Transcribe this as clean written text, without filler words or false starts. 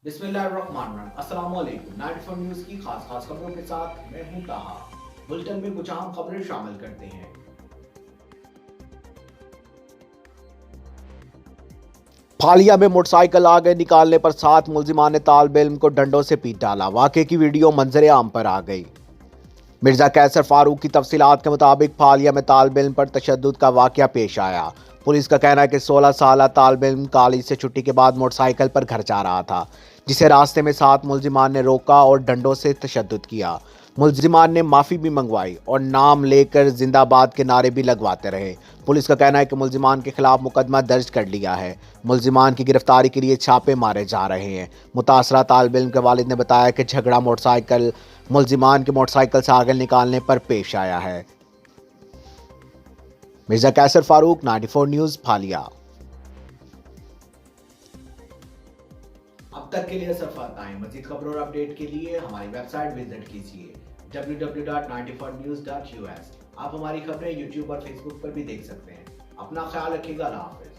बिस्मिल्लाहिर्रहमानिर्रहीम। अस्सलाम वालेकुम। 94 न्यूज़ की खास खबरों के साथ मैं हूं ताहा। बुलेटिन में कुछ अहम खबरें शामिल करते हैं। फालिया में मोटरसाइकिल आगे निकालने पर 7 मुलजिमान ने तालिब इल्म को डंडों से पीट डाला। वाक़े की वीडियो मंजर आम पर आ गई। मिर्जा कैसर फारूक की तफसीलात के मुताबिक फालिया में तालिब इल्म पर तशद्दुद का वाक़या पेश आया। पुलिस का कहना है कि 16 साल तालिब इल्म कॉलेज से छुट्टी के बाद मोटरसाइकिल पर घर जा रहा था, जिसे रास्ते में 7 मुलजिमान ने रोका और डंडों से तशद्दुद किया। मुलजिमान ने माफ़ी भी मंगवाई और नाम लेकर जिंदाबाद के नारे भी लगवाते रहे। पुलिस का कहना है कि मुलजिमान के खिलाफ मुकदमा दर्ज कर लिया है। मुलजिमान की गिरफ्तारी के लिए छापे मारे जा रहे हैं। मुतासरा तालिब इल्म के वालिद ने बताया कि झगड़ा मोटरसाइकिल मुलजिमान के मोटरसाइकिल से आगे निकालने पर पेश आया है। मिर्जा कैसर फारूक, 94 न्यूज़, फालिया। अब तक के लिए सिर्फ इतना ही। मजीद खबरों और अपडेट के लिए हमारी वेबसाइट विजिट कीजिए www.94news.us। आप हमारी खबरें यूट्यूब और फेसबुक पर भी देख सकते हैं। अपना ख्याल रखिएगा। अल्लाह हाफ़िज़।